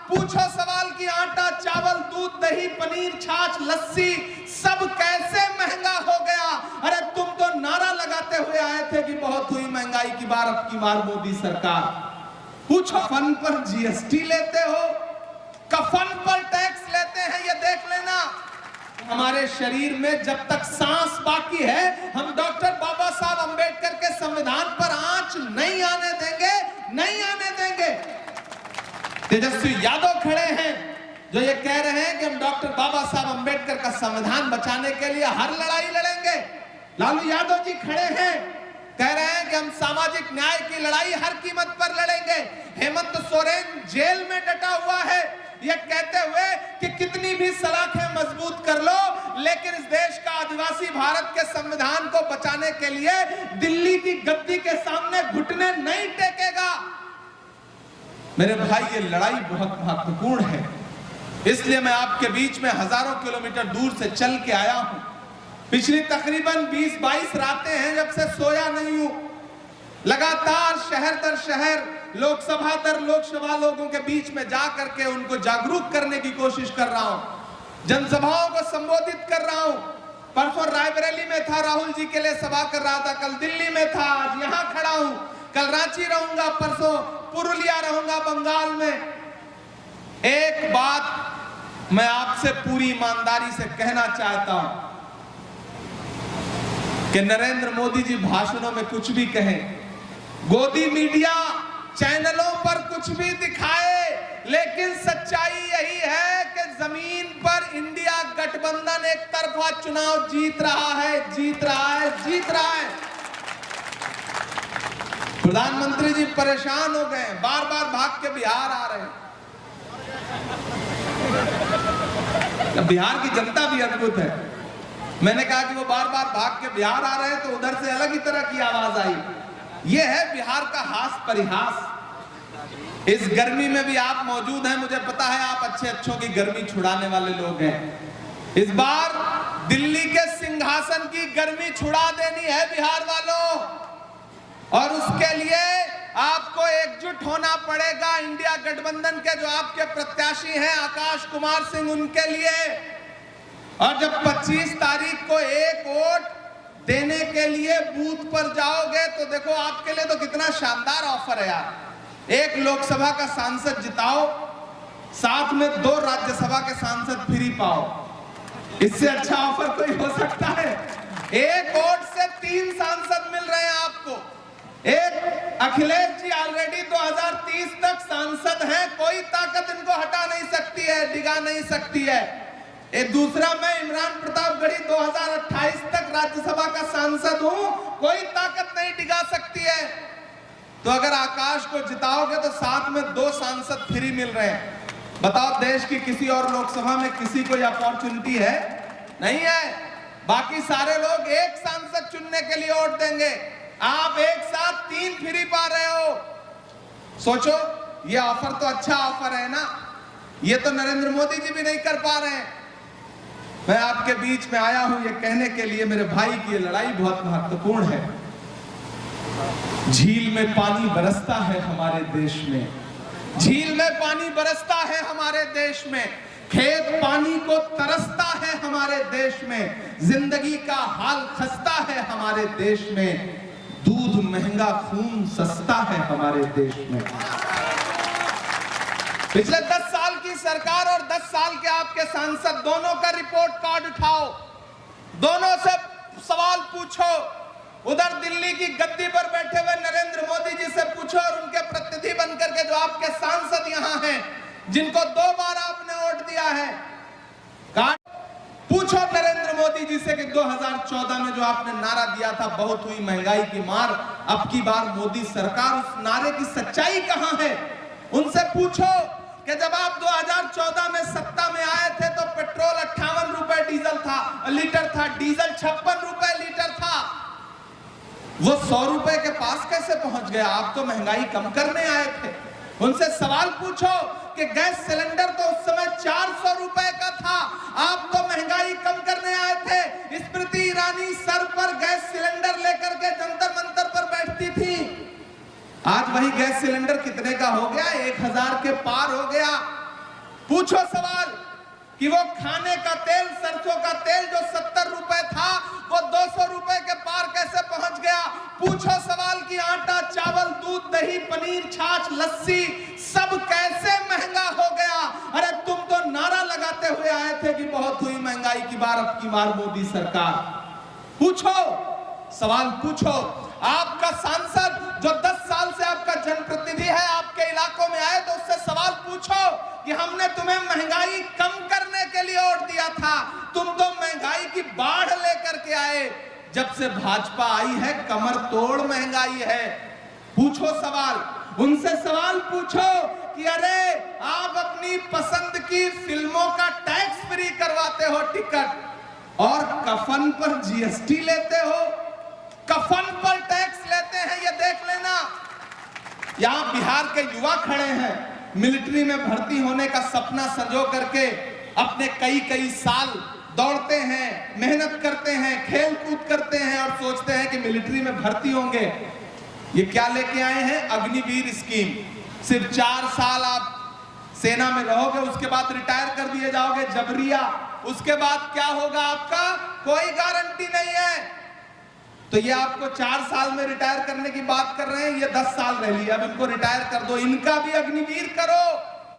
पूछो सवाल कि आटा, चावल, दूध, दही, पनीर, छाछ, लस्सी सब कैसे महंगा हो गया। अरे तुम तो नारा लगाते हुए आए थे कि बहुत हुई महंगाई की बार, अब की बार मोदी सरकार। पूछो कफन पर जीएसटी लेते हो, कफन पर टैक्स लेते हैं, ये देख लेना। हमारे शरीर में जब तक सांस बाकी है हम डॉक्टर बाबा साहब अंबेडकर के संविधान पर आंच नहीं आने देंगे, नहीं आने देंगे। तेजस्वी यादव खड़े हैं जो ये कह रहे हैं कि हम डॉक्टर बाबा साहब अंबेडकर का संविधान बचाने के लिए हर लड़ाई लड़ेंगे। लालू यादव जी खड़े हैं, कह रहे हैं कि हम सामाजिक न्याय की लड़ाई हर कीमत पर लड़ेंगे। हेमंत सोरेन जेल में डटा हुआ है ये कहते हुए कि कितनी भी सलाखें मजबूत कर लो, लेकिन इस देश का आदिवासी भारत के संविधान को बचाने के लिए दिल्ली की गद्दी के सामने घुटने नहीं टेकेगा। मेरे भाई ये लड़ाई बहुत महत्वपूर्ण है, इसलिए मैं आपके बीच में हजारों किलोमीटर दूर से चल के आया हूं। पिछली तकरीबन 20-22 रातें हैं जब से सोया नहीं हूं। लगातार शहर दर शहर, लोकसभा दर लोकसभा लोगों के बीच में जा करके उनको जागरूक करने की कोशिश कर रहा हूं, जनसभाओं को संबोधित कर रहा हूं। परसों रायबरेली में था, राहुल जी के लिए सभा कर रहा था, कल दिल्ली में था, आज यहां खड़ा हूं, कल रांची रहूंगा, परसों पुरुलिया रहूंगा बंगाल में। एक बात मैं आपसे पूरी ईमानदारी से कहना चाहता हूं कि नरेंद्र मोदी जी भाषणों में कुछ भी कहें, गोदी मीडिया चैनलों पर कुछ भी दिखाए, लेकिन सच्चाई यही है कि जमीन पर इंडिया गठबंधन एक तरफा चुनाव जीत रहा है, जीत रहा है, जीत रहा है। प्रधानमंत्री जी परेशान हो गए, बार बार भाग के बिहार आ रहे हैं। बिहार की जनता भी अद्भुत है। मैंने कहा कि वो बार बार भाग के बिहार आ रहे हैं तो उधर से अलग ही तरह की आवाज आई। ये है बिहार का हास परिहास। इस गर्मी में भी आप मौजूद हैं, मुझे पता है आप अच्छे अच्छों की गर्मी छुड़ाने वाले लोग हैं। इस बार दिल्ली के सिंहासन की गर्मी छुड़ा देनी है बिहार वालों, और उसके लिए आपको एकजुट होना पड़ेगा। इंडिया गठबंधन के जो आपके प्रत्याशी हैं आकाश कुमार सिंह, उनके लिए। और जब 25 तारीख को एक वोट देने के लिए बूथ पर जाओगे तो देखो आपके लिए तो कितना शानदार ऑफर है यार। एक लोकसभा का सांसद जिताओ, साथ में 2 राज्यसभा के सांसद फ्री पाओ। इससे अच्छा ऑफर कोई हो सकता है? एक वोट से 3 सांसद मिल रहे हैं आपको। एक अखिलेश जी ऑलरेडी 2030 तक सांसद हैं, कोई ताकत इनको हटा नहीं सकती है, डिगा नहीं सकती है। एक दूसरा, मैं इमरान प्रतापगढ़ी 2028 तक राज्यसभा का सांसद हूं, कोई ताकत नहीं डिगा सकती है। तो अगर आकाश को जिताओगे तो साथ में 2 सांसद फ्री मिल रहे हैं। बताओ देश की किसी और लोकसभा में किसी को यह अपॉर्चुनिटी है? नहीं है। बाकी सारे लोग एक सांसद चुनने के लिए वोट देंगे, आप एक साथ 3 फ्री पा रहे हो। सोचो, ये ऑफर तो अच्छा ऑफर है ना, ये तो नरेंद्र मोदी जी भी नहीं कर पा रहे हैं। मैं आपके बीच में आया हूं ये कहने के लिए मेरे भाई की ये लड़ाई बहुत महत्वपूर्ण है। झील में पानी बरसता है हमारे देश में, झील में पानी बरसता है हमारे देश में, खेत पानी को तरसता है हमारे देश में, जिंदगी का हाल खस्ता है हमारे देश में, दूध महंगा खून सस्ता है हमारे देश में। पिछले 10 साल की सरकार और 10 साल के आपके सांसद दोनों का रिपोर्ट कार्ड उठाओ, दोनों से सवाल पूछो। उधर दिल्ली की गद्दी पर बैठे हुए नरेंद्र मोदी जी से पूछो और उनके प्रतिनिधि बनकर के जो आपके सांसद यहां हैं, जिनको 2 बार आपने वोट दिया है, पूछो नरेंद्र मोदी जी से कि 2014 में जो आपने नारा दिया था बहुत हुई महंगाई की मार, अब की बार मोदी सरकार, उस नारे की सच्चाई कहां है? उनसे पूछो कि जब आप 2014 में सत्ता में आए थे तो पेट्रोल 58 रुपए डीजल था, लीटर था, डीजल 56 रुपए लीटर था, वो 100 रुपए के पास कैसे पहुंच गया? आप तो महंगाई कम करने आए थे। उनसे सवाल पूछो कि गैस सिलेंडर तो उस समय 400 रुपए का था, आप तो महंगाई कम करने आए थे। स्मृति ईरानी सर पर गैस सिलेंडर लेकर के जंतर मंतर पर बैठती थी। आज वही गैस सिलेंडर कितने का हो गया? 1000 के पार हो गया। पूछो सवाल कि वो खाने का तेल, सरसों का तेल जो 70 रुपए था वो 200 रुपए के पार कैसे पहुंच गया। पूछो सवाल कि आटा, चावल, दूध, दही, पनीर, छाछ, लस्सी सब कैसे महंगा हो गया। अरे तुम तो नारा लगाते हुए आए थे कि बहुत हुई महंगाई की बार, अब की बार मोदी सरकार। पूछो सवाल, पूछो। आपका सांसद जो 10 साल से आपका जनप्रतिनिधि है, आपके इलाकों में आए तो उससे सवाल पूछो कि हमने तुम्हें महंगाई कम करने के लिए वोट दिया था, तुम तो महंगाई की बाढ़ लेकर के आए। जब से भाजपा आई है कमर तोड़ महंगाई है। पूछो सवाल, उनसे सवाल पूछो कि अरे आप अपनी पसंद की फिल्मों का टैक्स फ्री करवाते हो टिकट, और कफन पर जीएसटी लेते हो, कफन पर टैक्स लेते हैं, ये देख लेना। यहां बिहार के युवा खड़े हैं, मिलिट्री में भर्ती होने का सपना संजो करके अपने कई साल दौड़ते हैं, मेहनत करते हैं, खेल कूद करते हैं और सोचते हैं कि मिलिट्री में भर्ती होंगे। ये क्या लेके आए हैं? अग्निवीर स्कीम। सिर्फ 4 साल आप सेना में रहोगे, उसके बाद रिटायर कर दिए जाओगे, जबरिया। उसके बाद क्या होगा आपका कोई गारंटी नहीं है। तो ये आपको 4 साल में रिटायर करने की बात कर रहे हैं, ये 10 साल रह लिया, अब इनको रिटायर कर दो, इनका भी अग्निवीर करो।